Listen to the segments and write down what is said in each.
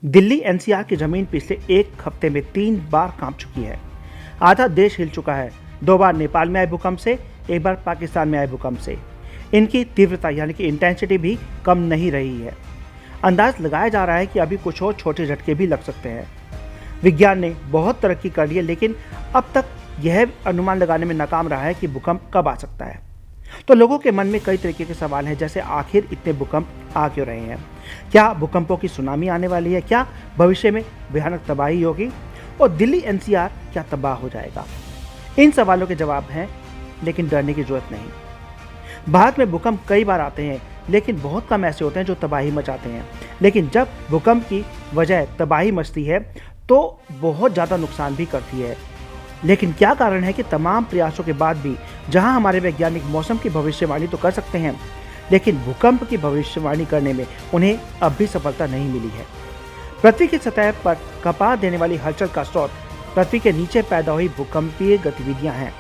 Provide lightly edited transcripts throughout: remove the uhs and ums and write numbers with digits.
Delhi NCR की जमीन पिछले एक हफ्ते में 3 बार कांप चुकी है। आधा देश हिल चुका है। 2 बार नेपाल में आए भूकंप से, 1 बार पाकिस्तान में आए भूकंप से। इनकी तीव्रता यानी कि इंटेंसिटी भी कम नहीं रही है। अंदाज लगाया जा रहा है कि अभी कुछ और छोटे झटके भी लग सकते हैं। विज्ञान ने बहुत तरक्की कर ली है, लेकिन अब तक यह अनुमान लगाने में नाकाम रहा है कि भूकंप कब आ सकता है। तो लोगों के मन में कई तरीके के सवाल हैं, जैसे आखिर इतने भूकंप आ क्यों रहे हैं? क्या भूकंपों की सुनामी आने वाली है? क्या भविष्य में भयानक तबाही होगी? और दिल्ली एनसीआर क्या तबाह हो जाएगा? इन सवालों के जवाब हैं, लेकिन डरने की जरूरत नहीं। भारत में भूकंप कई बार आते हैं, लेकिन बहुत कम ऐसे होते हैं जो तबाही मचाते हैं। लेकिन जब भूकंप की वजह तबाही मचती है तो बहुत ज़्यादा नुकसान भी करती है। लेकिन क्या कारण है कि तमाम प्रयासों के बाद भी जहां हमारे वैज्ञानिक मौसम की भविष्यवाणी तो कर सकते हैं, लेकिन भूकंप की भविष्यवाणी करने में उन्हें अब भी सफलता नहीं मिली है। पृथ्वी की सतह पर कपा देने वाली हलचल का स्रोत पृथ्वी के नीचे पैदा हुई भूकंपीय गतिविधियां हैं।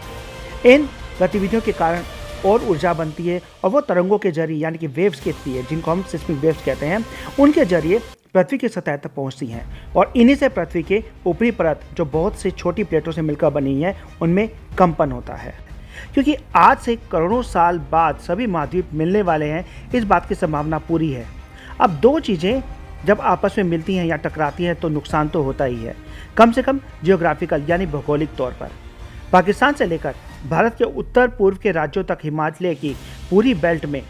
इन गतिविधियों के कारण और ऊर्जा बनती है और वो तरंगों के जरिए यानी कि वेव्स कहती है, जिनको हम सिस्मिक वेव्स कहते हैं, उनके जरिए पृथ्वी की सतह तक पहुंचती हैं और इन्हीं से पृथ्वी के ऊपरी परत, जो बहुत सी छोटी प्लेटों से मिलकर बनी है, उनमें कंपन होता है। क्योंकि आज से करोड़ों साल बाद सभी महाद्वीप मिलने वाले हैं, इस बात की संभावना पूरी है। अब दो चीज़ें जब आपस में मिलती हैं या टकराती हैं तो नुकसान तो होता ही है, कम से कम जियोग्राफिकल यानी भौगोलिक तौर पर। पाकिस्तान से लेकर भारत के उत्तर पूर्व के राज्यों तक हिमालय की पूरी बेल्ट में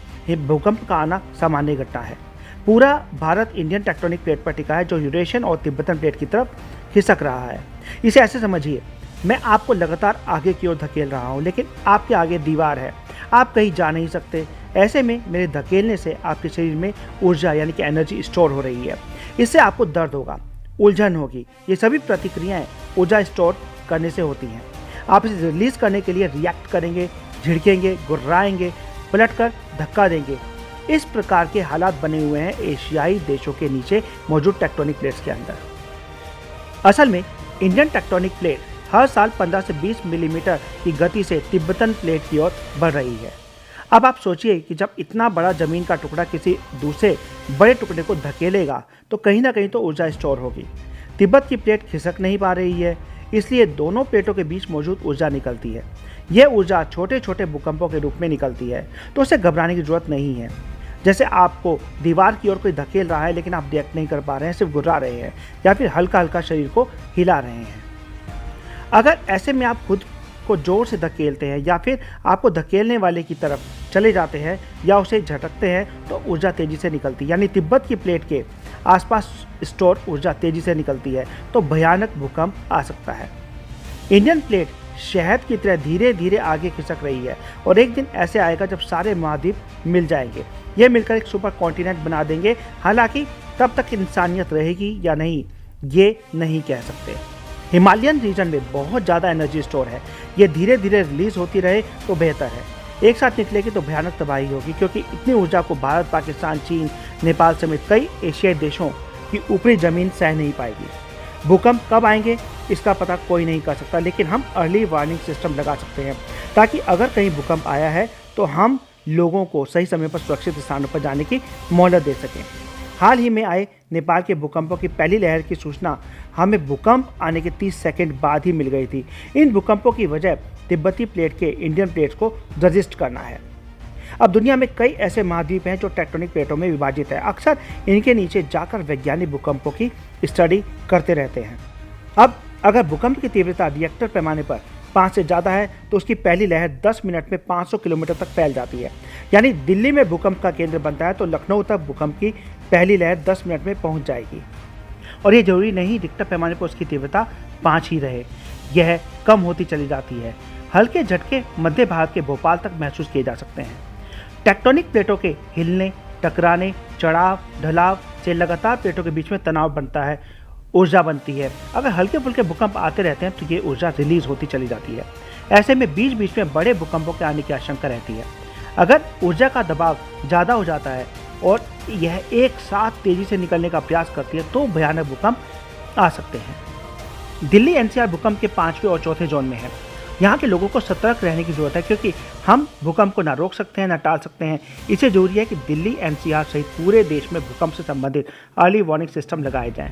भूकंप का आना सामान्य घटना है। पूरा भारत इंडियन टेक्टोनिक प्लेट पर टिका है, जो यूरेशियन और तिब्बतन प्लेट की तरफ खिसक रहा है। इसे ऐसे समझिए, मैं आपको लगातार आगे की ओर धकेल रहा हूँ, लेकिन आपके आगे दीवार है, आप कहीं जा नहीं सकते। ऐसे में मेरे धकेलने से आपके शरीर में ऊर्जा यानी कि एनर्जी स्टोर हो रही है। इससे आपको दर्द होगा, उलझन होगी। ये सभी प्रतिक्रियाएं ऊर्जा स्टोर करने से होती हैं। आप इसे रिलीज करने के लिए रिएक्ट करेंगे, झिड़केंगे, गुर्राएंगे, पलटकर धक्का देंगे। इस प्रकार के हालात बने हुए हैं एशियाई देशों के नीचे मौजूद टेक्टोनिक प्लेट्स के अंदर। असल में इंडियन टेक्टोनिक प्लेट हर साल 15 से 20 मिलीमीटर की गति से तिब्बतन प्लेट की ओर बढ़ रही है। अब आप सोचिए कि जब इतना बड़ा जमीन का टुकड़ा किसी दूसरे बड़े टुकड़े को धकेलेगा तो कहीं ना कहीं तो ऊर्जा स्टोर होगी। तिब्बत की प्लेट खिसक नहीं पा रही है, इसलिए दोनों प्लेटों के बीच मौजूद ऊर्जा निकलती है। यह ऊर्जा छोटे छोटे भूकंपों के रूप में निकलती है, तो उसे घबराने की जरूरत नहीं है। जैसे आपको दीवार की ओर कोई धकेल रहा है, लेकिन आप रिएक्ट नहीं कर पा रहे हैं, सिर्फ गुर्रा रहे हैं या फिर हल्का हल्का शरीर को हिला रहे हैं। अगर ऐसे में आप खुद को जोर से धकेलते हैं या फिर आपको धकेलने वाले की तरफ चले जाते हैं या उसे झटकते हैं, तो ऊर्जा तेजी से निकलती है, यानी तिब्बत की प्लेट के आसपास स्टोर ऊर्जा तेजी से निकलती है, तो भयानक भूकंप आ सकता है। इंडियन प्लेट शहद की तरह धीरे धीरे आगे खिसक रही है और एक दिन ऐसे आएगा जब सारे महाद्वीप मिल जाएंगे। ये मिलकर एक सुपर कॉन्टिनेंट बना देंगे। हालांकि तब तक इंसानियत रहेगी या नहीं, ये नहीं कह सकते। हिमालयन रीजन में बहुत ज़्यादा एनर्जी स्टोर है। ये धीरे धीरे रिलीज होती रहे तो बेहतर है। एक साथ निकलेगी तो भयानक तबाही होगी, क्योंकि इतनी ऊर्जा को भारत, पाकिस्तान, चीन, नेपाल समेत कई एशियाई देशों की ऊपरी जमीन सह नहीं पाएगी। भूकंप कब आएंगे इसका पता कोई नहीं कर सकता, लेकिन हम अर्ली वार्निंग सिस्टम लगा सकते हैं, ताकि अगर कहीं भूकंप आया है तो हम लोगों को सही समय पर सुरक्षित स्थानों पर जाने की मोहलत दे सकें। हाल ही में आए नेपाल के भूकंपों की पहली लहर की सूचना हमें भूकंप आने के 30 सेकंड बाद ही मिल गई थी। इन भूकंपों की वजह तिब्बती प्लेट के इंडियन प्लेट्स को रजिस्ट करना है। अब दुनिया में कई ऐसे महाद्वीप हैं जो टेक्टोनिक प्लेटों में विभाजित है। अक्सर इनके नीचे जाकर वैज्ञानिक भूकंपों की स्टडी करते रहते हैं। अब अगर भूकंप की तीव्रता रिएक्टर पैमाने पर 5 से ज़्यादा है तो उसकी पहली लहर 10 मिनट में 500 किलोमीटर तक फैल जाती है। यानी दिल्ली में भूकंप का केंद्र बनता है तो लखनऊ तक भूकंप की पहली लहर 10 मिनट में पहुंच जाएगी। और ये जरूरी नहीं रिक्टर पैमाने पर उसकी तीव्रता 5 ही रहे, यह कम होती चली जाती है। हल्के झटके मध्य भारत के भोपाल तक महसूस किए जा सकते हैं। टेक्टोनिक प्लेटों के हिलने, टकराने, चढ़ाव ढलाव से लगातार प्लेटों के बीच में तनाव बनता है, ऊर्जा बनती है। अगर हल्के फुल्के भूकंप आते रहते हैं तो ये ऊर्जा रिलीज होती चली जाती है। ऐसे में बीच बीच में बड़े भूकंपों के आने की आशंका रहती है। अगर ऊर्जा का दबाव ज़्यादा हो जाता है और यह एक साथ तेजी से निकलने का प्रयास करती है तो भयानक भूकंप आ सकते हैं। दिल्ली एनसीआर भूकंप के 5वें और चौथे जोन में है। यहाँ के लोगों को सतर्क रहने की जरूरत है, क्योंकि हम भूकंप को ना रोक सकते हैं ना टाल सकते हैं। इसे जरूरी है कि दिल्ली, एनसीआर सहित पूरे देश में भूकंप से संबंधित अर्ली वार्निंग सिस्टम लगाए जाएं।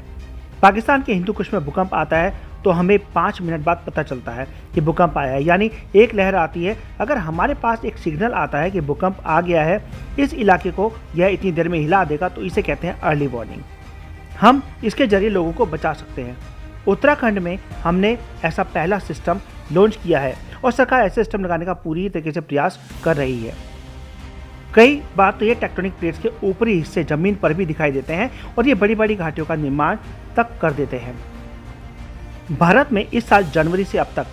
पाकिस्तान के हिंदू कुश में भूकंप आता है तो हमें 5 मिनट बाद पता चलता है कि भूकंप आया है, यानी एक लहर आती है। अगर हमारे पास एक सिग्नल आता है कि भूकंप आ गया है, इस इलाके को यह इतनी देर में हिला देगा, तो इसे कहते हैं अर्ली वार्निंग। हम इसके जरिए लोगों को बचा सकते हैं। उत्तराखंड में हमने ऐसा पहला सिस्टम लॉन्च किया है और सरकार ऐसे सिस्टम लगाने का पूरी तरीके से प्रयास कर रही है। कई बार तो ये टेक्टोनिक प्लेट्स के ऊपरी हिस्से जमीन पर भी दिखाई देते हैं और ये बड़ी बड़ी घाटियों का निर्माण तक कर देते हैं। भारत में इस साल जनवरी से अब तक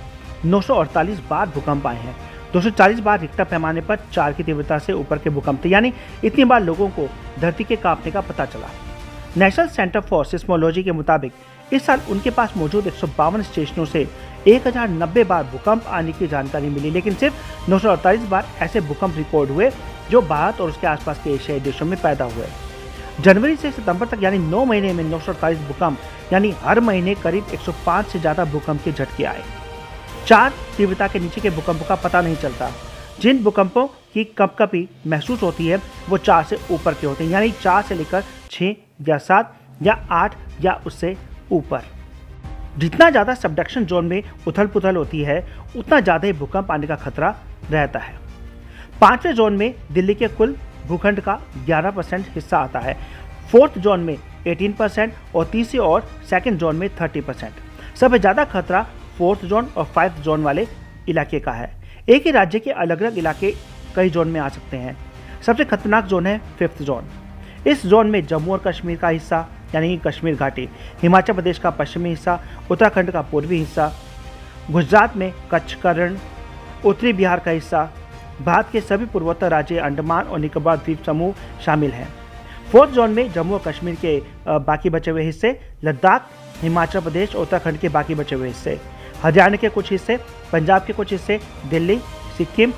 948 बार भूकंप आए हैं। 240 बार रिक्टर पैमाने पर 4 की तीव्रता से ऊपर के भूकंप थे, यानी इतनी बार लोगों को धरती के कांपने का पता चला। नेशनल सेंटर फॉर सिस्मोलॉजी के मुताबिक इस साल उनके पास मौजूद 152 स्टेशनों से 1090 बार भूकंप आने की जानकारी मिली, लेकिन सिर्फ 948 बार ऐसे भूकंप रिकॉर्ड हुए जो भारत और उसके आसपास के एशियाई देशों में पैदा हुए। जनवरी से सितंबर तक यानी 9 महीने में 948 भूकंप, यानी हर महीने करीब 105 से ज़्यादा भूकंप के झटके आए। 4 तीव्रता के नीचे के भूकंपों का पता नहीं चलता। जिन भूकंपों की कंपकपी महसूस होती है वो 4 से ऊपर के होते हैं, यानी 4 से लेकर 6 या 7 या 8 या उससे ऊपर। जितना ज़्यादा सबडक्शन जोन में उथल पुथल होती है, उतना ज़्यादा ही भूकंप आने का खतरा रहता है। 5वें जोन में दिल्ली के कुल भूखंड का 11% हिस्सा आता है, 4th जोन में 18% और तीसरे और 2nd जोन में 30%। सबसे ज़्यादा खतरा 4th जोन और 5th जोन वाले इलाके का है। एक ही राज्य के अलग अलग इलाके कई जोन में आ सकते हैं। सबसे खतरनाक जोन है 5th जोन। इस जोन में जम्मू और कश्मीर का हिस्सा यानी कश्मीर घाटी, हिमाचल प्रदेश का पश्चिमी हिस्सा, उत्तराखंड का पूर्वी हिस्सा, गुजरात में कच्छ का रण, उत्तरी बिहार का हिस्सा, भारत के सभी पूर्वोत्तर राज्य, अंडमान और निकोबार द्वीप समूह शामिल हैं। 4th जोन में जम्मू और कश्मीर के बाकी बचे हुए हिस्से, लद्दाख, हिमाचल प्रदेश और उत्तराखंड के बाकी बचे हुए हिस्से, हरियाणा के कुछ हिस्से, पंजाब के कुछ हिस्से, दिल्ली, सिक्किम,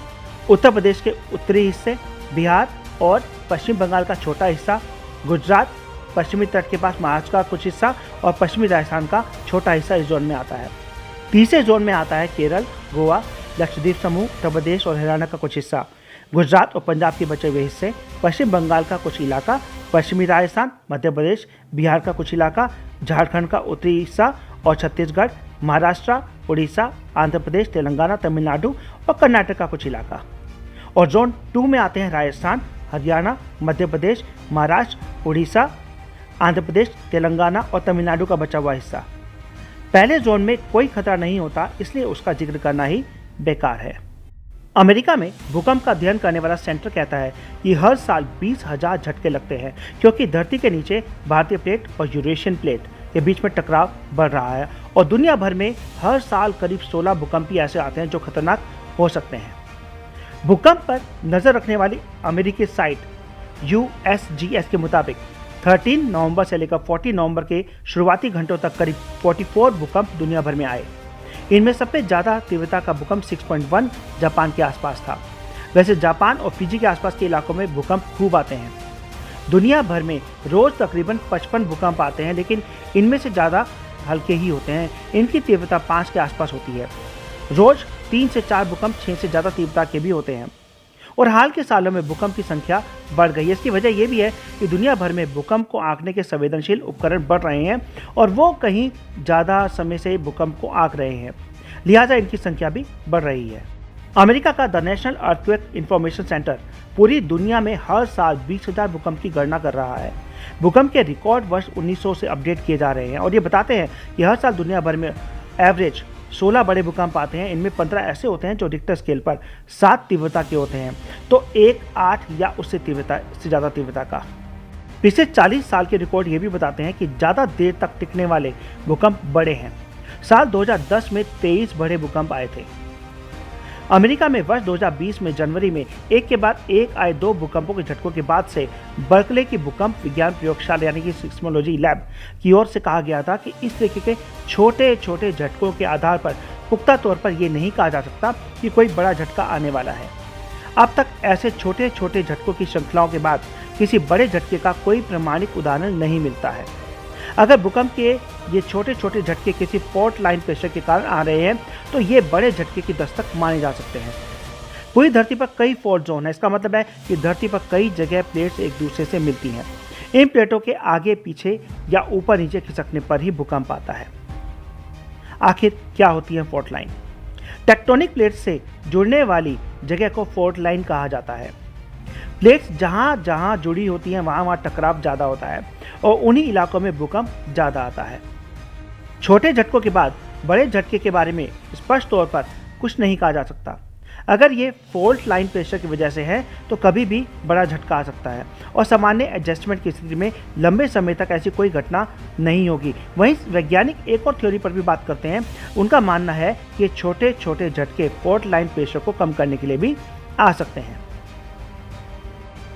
उत्तर प्रदेश के उत्तरी हिस्से, बिहार और पश्चिम बंगाल का छोटा हिस्सा, गुजरात, पश्चिमी तट के पास महाराष्ट्र का कुछ हिस्सा और पश्चिमी राजस्थान का छोटा हिस्सा इस जोन में आता है। तीसरे जोन में आता है केरल, गोवा, लक्षद्वीप समूह, उत्तर प्रदेश और हरियाणा का कुछ हिस्सा, गुजरात और पंजाब के बचे हुए हिस्से, पश्चिम बंगाल का कुछ इलाका, पश्चिमी राजस्थान, मध्य प्रदेश, बिहार का कुछ इलाका, झारखंड का उत्तरी हिस्सा और छत्तीसगढ़, महाराष्ट्र, उड़ीसा, आंध्र प्रदेश, तेलंगाना, तमिलनाडु और कर्नाटक का कुछ इलाका। और जोन 2 में आते हैं राजस्थान, हरियाणा, मध्य प्रदेश, महाराष्ट्र, उड़ीसा, आंध्र प्रदेश, तेलंगाना और तमिलनाडु का बचा हुआ हिस्सा। पहले जोन में कोई खतरा नहीं होता, इसलिए उसका जिक्र करना ही बेकार है। अमेरिका में भूकंप का अध्ययन करने वाला सेंटर कहता है कि हर साल 20,000 झटके लगते हैं, क्योंकि धरती के नीचे भारतीय प्लेट और यूरेशियन प्लेट के बीच में टकराव बढ़ रहा है और दुनिया भर में हर साल करीब 16 भूकंपी ऐसे आते हैं जो खतरनाक हो सकते हैं। भूकंप पर नजर रखने वाली अमेरिकी साइट USGS के मुताबिक 13 नवंबर से लेकर 40 नवंबर के शुरुआती घंटों तक करीब 44 भूकंप दुनिया भर में आए। इनमें सबसे ज़्यादा तीव्रता का भूकंप 6.1 जापान के आसपास था। वैसे जापान और फिजी के आसपास के इलाकों में भूकंप खूब आते हैं। दुनिया भर में रोज तकरीबन 55 भूकंप आते हैं, लेकिन इनमें से ज़्यादा हल्के ही होते हैं। इनकी तीव्रता 5 के आसपास होती है। रोज 3 से 4 भूकंप 6 से ज़्यादा तीव्रता के भी होते हैं। और हाल के सालों में भूकंप की संख्या बढ़ गई है। इसकी वजह यह भी है कि दुनिया भर में भूकंप को आंकने के संवेदनशील उपकरण बढ़ रहे हैं और वो कहीं ज़्यादा समय से भूकंप को आंक रहे हैं, लिहाजा इनकी संख्या भी बढ़ रही है। अमेरिका का the national earthquake information centre पूरी दुनिया में हर साल 20,000 भूकंप की गणना कर रहा है। भूकंप के रिकॉर्ड वर्ष 1900 से अपडेट किए जा रहे हैं और ये बताते हैं कि हर साल दुनिया भर में एवरेज 16 बड़े भूकंप आते हैं। इनमें 15 ऐसे होते हैं जो रिक्टर स्केल पर 7 तीव्रता के होते हैं, तो 1, 8 या उससे ज़्यादा तीव्रता का। पिछले 40 साल के रिकॉर्ड ये भी बताते हैं कि ज़्यादा देर तक टिकने वाले भूकंप बड़े हैं। साल 2010 में 23 बड़े भूकंप आए थे। अमेरिका में वर्ष 2020 में जनवरी में एक के बाद एक आए 2 भूकंपों के झटकों के बाद से बर्कले की भूकंप विज्ञान प्रयोगशाला यानी कि सिस्मोलॉजी लैब की ओर से कहा गया था कि इस तरीके के छोटे छोटे झटकों के आधार पर पुख्ता तौर पर यह नहीं कहा जा सकता कि कोई बड़ा झटका आने वाला है। अब तक ऐसे छोटे छोटे झटकों की श्रृंखलाओं के बाद किसी बड़े झटके का कोई प्रमाणिक उदाहरण नहीं मिलता है। अगर भूकंप के ये छोटे छोटे झटके किसी फॉल्ट लाइन प्रेशर के कारण आ रहे हैं तो ये बड़े झटके की दस्तक माने जा सकते हैं। पूरी धरती पर कई फॉल्ट जोन है, इसका मतलब है कि धरती पर कई जगह प्लेट्स एक दूसरे से मिलती हैं। इन प्लेटों के आगे पीछे या ऊपर नीचे खिसकने पर ही भूकंप आता है। आखिर क्या होती है फॉल्ट लाइन? टेक्टोनिक प्लेट्स से जुड़ने वाली जगह को फॉल्ट लाइन कहा जाता है। प्लेट्स जहां जहां जुड़ी होती हैं वहां वहां टकराव ज़्यादा होता है और उन्हीं इलाकों में भूकंप ज़्यादा आता है। छोटे झटकों के बाद बड़े झटके के बारे में स्पष्ट तौर पर कुछ नहीं कहा जा सकता। अगर ये फॉल्ट लाइन प्रेशर की वजह से है तो कभी भी बड़ा झटका आ सकता है और सामान्य एडजस्टमेंट की स्थिति में लंबे समय तक ऐसी कोई घटना नहीं होगी। वहीं वैज्ञानिक एक और थ्योरी पर भी बात करते हैं। उनका मानना है कि छोटे छोटे झटके फॉल्ट लाइन प्रेशर को कम करने के लिए भी आ सकते हैं।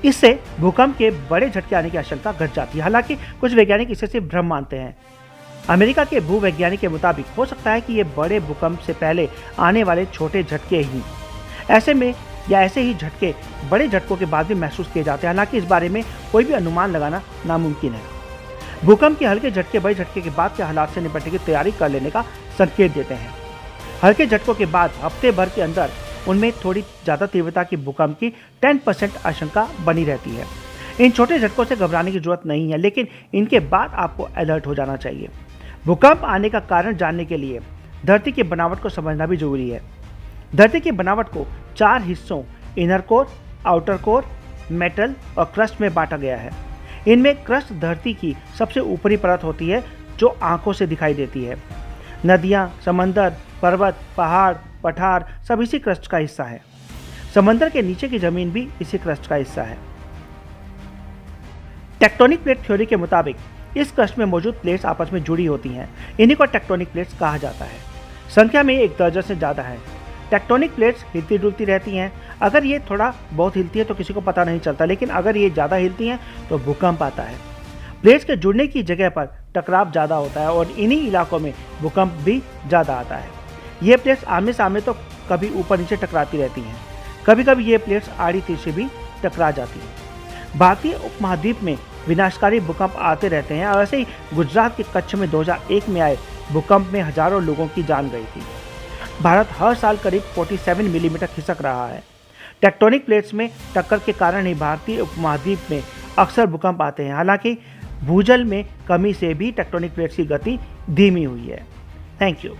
इससे भूकंप के बड़े झटके आने की आशंका घट जाती है। हालांकि कुछ वैज्ञानिक इसे सिर्फ भ्रम मानते हैं। अमेरिका के भूवैज्ञानिक के मुताबिक हो सकता है कि ये बड़े भूकंप से पहले आने वाले छोटे झटके ही ऐसे ही झटके बड़े झटकों के बाद भी महसूस किए जाते हैं। हालांकि इस बारे में कोई भी अनुमान लगाना नामुमकिन है। भूकंप के हल्के झटके बड़े झटके के बाद के हालात से निपटने की तैयारी कर लेने का संकेत देते हैं। हल्के झटकों के बाद हफ्ते भर के अंदर उनमें थोड़ी ज़्यादा तीव्रता की भूकंप की 10% आशंका बनी रहती है। इन छोटे झटकों से घबराने की जरूरत नहीं है, लेकिन इनके बाद आपको अलर्ट हो जाना चाहिए। भूकंप आने का कारण जानने के लिए धरती की बनावट को समझना भी जरूरी है। धरती की बनावट को 4 हिस्सों inner core, outer core, metal और क्रस्ट में बांटा गया है। इनमें क्रस्ट धरती की सबसे ऊपरी परत होती है जो आंखों से दिखाई देती है। नदियाँ, समंदर, पर्वत, पहाड़, पठार सब इसी क्रस्ट का हिस्सा है। समंदर के नीचे की जमीन भी इसी क्रस्ट का हिस्सा है। टेक्टोनिक प्लेट थ्योरी के मुताबिक इस क्रस्ट में मौजूद प्लेट्स आपस में जुड़ी होती हैं। इन्हीं को टेक्टोनिक प्लेट्स कहा जाता है। संख्या में 1 दर्जन से ज़्यादा है। टेक्टोनिक प्लेट्स हिलती डुलती रहती हैं। अगर ये थोड़ा बहुत हिलती है तो किसी को पता नहीं चलता, लेकिन अगर ये ज़्यादा हिलती हैं तो भूकंप आता है। प्लेट्स के जुड़ने की जगह पर टकराव ज़्यादा होता है और इन्हीं इलाकों में भूकंप भी ज़्यादा आता है। ये प्लेट्स आमने सामने तो कभी ऊपर नीचे टकराती रहती हैं। कभी कभी ये प्लेट्स आड़ी तिरछे भी टकरा जाती हैं। भारतीय उपमहाद्वीप में विनाशकारी भूकंप आते रहते हैं और ऐसे ही गुजरात के कच्छ में 2001 में आए भूकंप में हजारों लोगों की जान गई थी। भारत हर साल करीब 47 मिलीमीटर खिसक रहा है। टेक्टोनिक प्लेट्स में टक्कर के कारण ही भारतीय उपमहाद्वीप में अक्सर भूकंप आते हैं। हालांकि भूजल में कमी से भी टेक्टोनिक प्लेट्स की गति धीमी हुई है। Thank you.